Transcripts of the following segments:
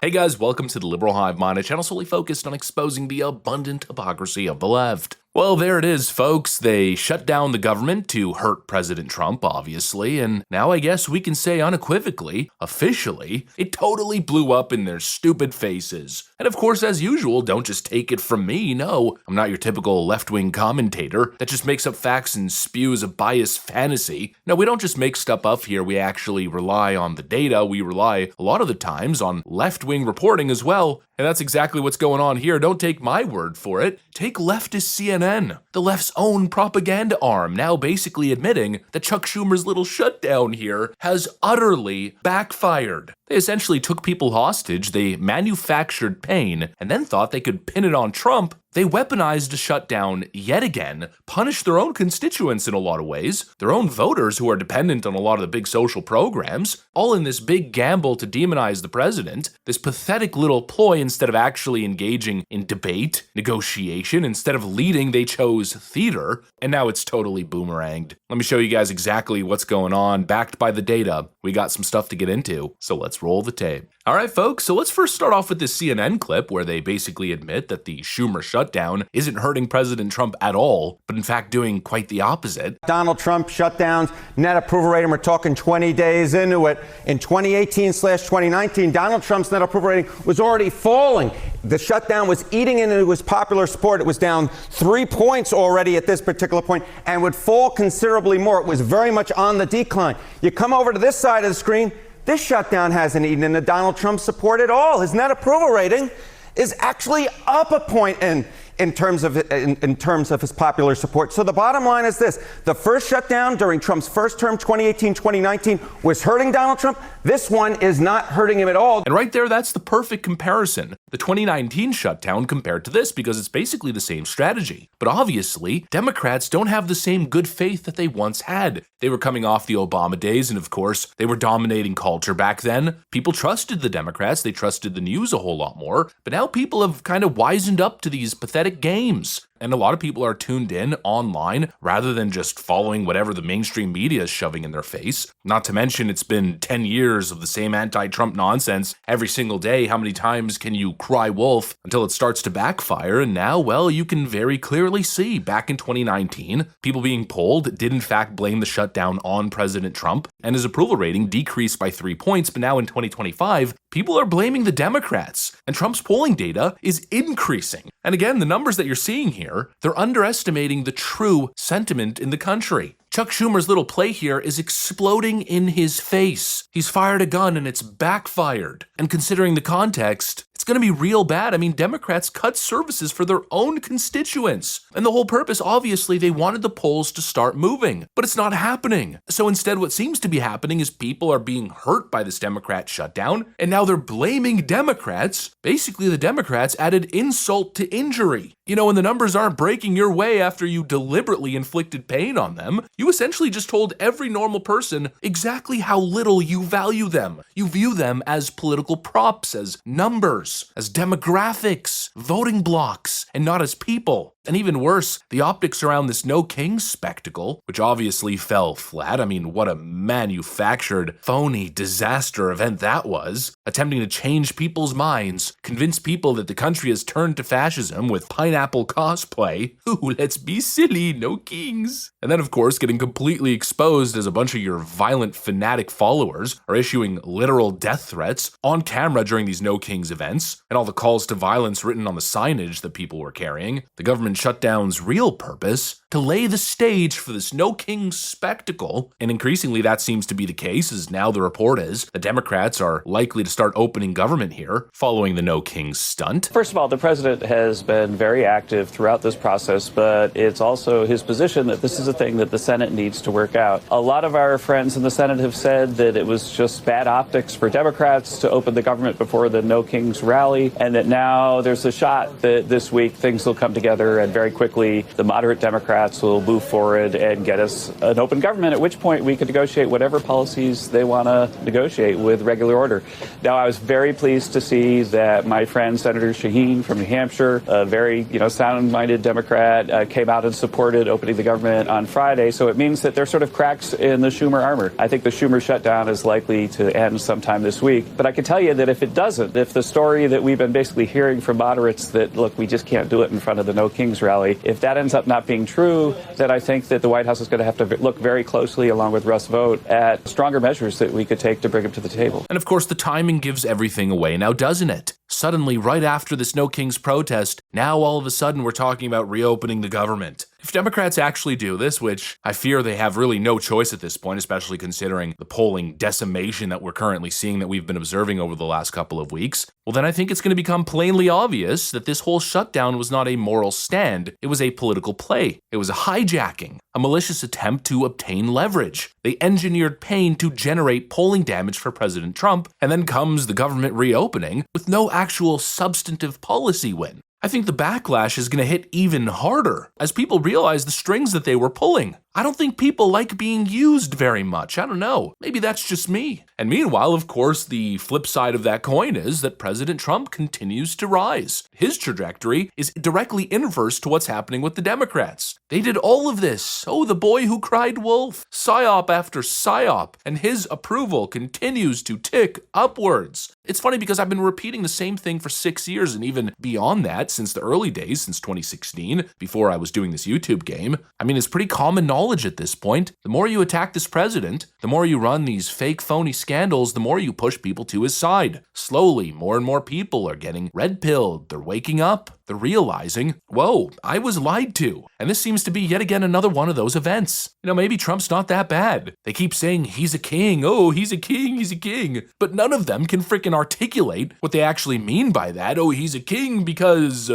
Hey guys, welcome to the Liberal Hive Mind, a channel solely focused on exposing the abundant hypocrisy of the left. Well, there it is, folks. They shut down the government to hurt President Trump, obviously, and now I guess we can say unequivocally, officially, it totally blew up in their stupid faces. And of course, as usual, don't just take it from me, no, I'm not your typical left-wing commentator that just makes up facts and spews a biased fantasy. No, we don't just make stuff up here, we actually rely on the data, we rely a lot of the times on left-wing reporting as well. And that's exactly what's going on here. Don't take my word for it. Take leftist CNN, the left's own propaganda arm, now basically admitting that Chuck Schumer's little shutdown here has utterly backfired. They essentially took people hostage, they manufactured pain, and then thought they could pin it on Trump. They weaponized a shutdown yet again, punished their own constituents in a lot of ways, their own voters who are dependent on a lot of the big social programs, all in this big gamble to demonize the president, this pathetic little ploy instead of actually engaging in debate, negotiation, instead of leading, they chose theater, and now it's totally boomeranged. Let me show you guys exactly what's going on, backed by the data. We got some stuff to get into, so let's roll the tape. Alright folks, so let's first start off with this CNN clip where they basically admit that the Schumer shutdown isn't hurting President Trump at all, but in fact doing quite the opposite. Donald Trump shutdowns, net approval rating, we're talking 20 days into it. In 2018/2019, Donald Trump's net approval rating was already falling. The shutdown was eating into his popular support. It was down 3 points already at this particular point and would fall considerably more. It was very much on the decline. You come over to this side of the screen, this shutdown hasn't eaten into Donald Trump's support at all. His net approval rating is actually up a point in terms of his popular support. So the bottom line is this. The first shutdown during Trump's first term, 2018-2019, was hurting Donald Trump. This one is not hurting him at all. And right there, that's the perfect comparison. The 2019 shutdown compared to this, because it's basically the same strategy. But obviously, Democrats don't have the same good faith that they once had. They were coming off the Obama days, and of course, they were dominating culture back then. People trusted the Democrats, they trusted the news a whole lot more. But now people have kind of wisened up to these pathetic games. And a lot of people are tuned in online rather than just following whatever the mainstream media is shoving in their face. Not to mention it's been 10 years of the same anti-Trump nonsense every single day. How many times can you cry wolf until it starts to backfire? And now, well, you can very clearly see back in 2019, people being polled did in fact blame the shutdown on President Trump, and his approval rating decreased by 3 points. But now in 2025, people are blaming the Democrats, and Trump's polling data is increasing. And again, the numbers that you're seeing here, they're underestimating the true sentiment in the country. Chuck Schumer's little play here is exploding in his face. He's fired a gun and it's backfired. And considering the context, it's going to be real bad. I mean, Democrats cut services for their own constituents. And the whole purpose, obviously, they wanted the polls to start moving. But it's not happening. So instead, what seems to be happening is people are being hurt by this Democrat shutdown. And now they're blaming Democrats. Basically, the Democrats added insult to injury. You know, when the numbers aren't breaking your way after you deliberately inflicted pain on them, you essentially just told every normal person exactly how little you value them. You view them as political props, as numbers, as demographics, voting blocks, and not as people. And even worse, the optics around this No Kings spectacle, which obviously fell flat. I mean, what a manufactured, phony disaster event that was. Attempting to change people's minds, convince people that the country has turned to fascism with pineapple cosplay. Ooh, let's be silly, no kings. And then, of course, getting completely exposed as a bunch of your violent fanatic followers are issuing literal death threats on camera during these No Kings events, and all the calls to violence written on the signage that people were carrying. The government shutdown's real purpose, to lay the stage for this No Kings spectacle, and increasingly that seems to be the case, as now the report is the Democrats are likely to start opening government here following the No Kings stunt. First of all, the president has been very active throughout this process, but it's also his position that this is a thing that the Senate needs to work out. A lot of our friends in the Senate have said that it was just bad optics for Democrats to open the government before the No Kings rally, and that now there's a shot that this week things will come together and very quickly the moderate Democrats Democrats will move forward and get us an open government, at which point we could negotiate whatever policies they want to negotiate with regular order. Now, I was very pleased to see that my friend Senator Shaheen from New Hampshire, a very sound-minded Democrat, came out and supported opening the government on Friday. So it means that there's sort of cracks in the Schumer armor. I think the Schumer shutdown is likely to end sometime this week. But I can tell you that if it doesn't, if the story that we've been basically hearing from moderates that, look, we just can't do it in front of the No Kings rally, if that ends up not being true, then I think that the White House is going to have to look very closely, along with Russ Vought, at stronger measures that we could take to bring him to the table. And of course, the timing gives everything away now, doesn't it? Suddenly, right after this No Kings protest, now all of a sudden we're talking about reopening the government. If Democrats actually do this, which I fear they have really no choice at this point, especially considering the polling decimation that we're currently seeing that we've been observing over the last couple of weeks, well then I think it's going to become plainly obvious that this whole shutdown was not a moral stand, it was a political play. It was a hijacking, a malicious attempt to obtain leverage. They engineered pain to generate polling damage for President Trump, and then comes the government reopening with no actual substantive policy win. I think the backlash is going to hit even harder as people realize the strings that they were pulling. I don't think people like being used very much. I don't know. Maybe that's just me. And meanwhile, of course, the flip side of that coin is that President Trump continues to rise. His trajectory is directly inverse to what's happening with the Democrats. They did all of this. Oh, the boy who cried wolf. Psyop after psyop. And his approval continues to tick upwards. It's funny because I've been repeating the same thing for 6 years and even beyond that since the early days, since 2016, before I was doing this YouTube game. I mean, it's pretty common knowledge at this point. The more you attack this president, the more you run these fake, phony scandals, the more you push people to his side. Slowly, more and more people are getting red-pilled. They're waking up. They're realizing, whoa, I was lied to. And this seems to be yet again another one of those events. Maybe Trump's not that bad. They keep saying he's a king. Oh, he's a king, he's a king. But none of them can freaking articulate what they actually mean by that. Oh, he's a king because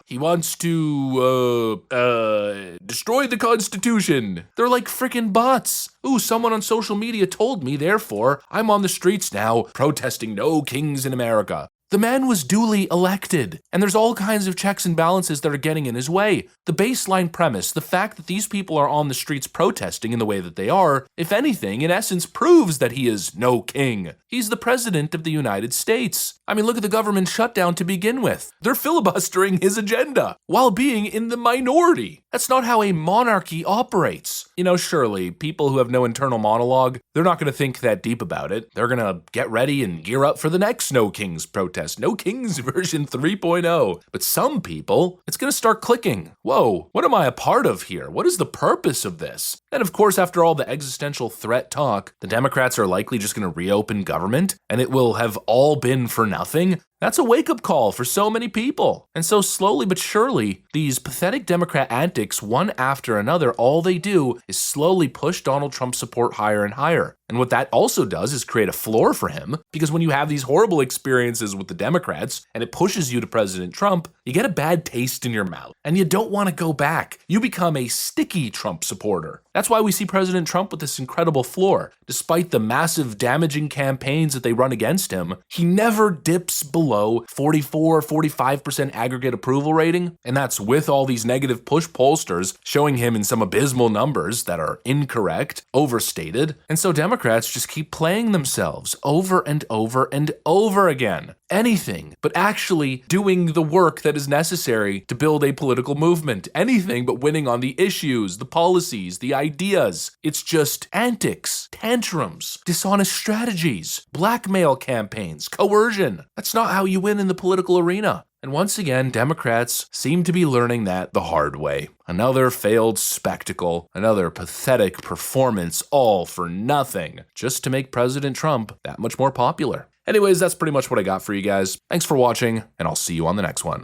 he wants to destroy the Constitution. They're like freaking bots. Ooh, someone on social media told me, therefore, I'm on the streets now protesting no kings in America. The man was duly elected, and there's all kinds of checks and balances that are getting in his way. The baseline premise, the fact that these people are on the streets protesting in the way that they are, if anything, in essence proves that he is no king. He's the president of the United States. I mean, look at the government shutdown to begin with. They're filibustering his agenda while being in the minority. That's not how a monarchy operates. Surely, people who have no internal monologue, they're not going to think that deep about it. They're going to get ready and gear up for the next No Kings protest. No Kings version 3.0. But some people, it's going to start clicking. Whoa, what am I a part of here? What is the purpose of this? And of course, after all the existential threat talk, the Democrats are likely just going to reopen government, and it will have all been for nothing. That's a wake-up call for so many people. And so slowly but surely, these pathetic Democrat antics, one after another, all they do is slowly push Donald Trump's support higher and higher. And what that also does is create a floor for him, because when you have these horrible experiences with the Democrats and it pushes you to President Trump, you get a bad taste in your mouth and you don't want to go back. You become a sticky Trump supporter. That's why we see President Trump with this incredible floor. Despite the massive damaging campaigns that they run against him, he never dips below 44-45% aggregate approval rating. And that's with all these negative push pollsters showing him in some abysmal numbers that are incorrect, overstated. And so Democrats just keep playing themselves over and over and over again. Anything but actually doing the work that is necessary to build a political movement. Anything but winning on the issues, the policies, the ideas. It's just antics, tantrums, dishonest strategies, blackmail campaigns, coercion. That's not how you win in the political arena. And once again, Democrats seem to be learning that the hard way. Another failed spectacle, another pathetic performance, all for nothing, just to make President Trump that much more popular. Anyways, that's pretty much what I got for you guys. Thanks for watching, and I'll see you on the next one.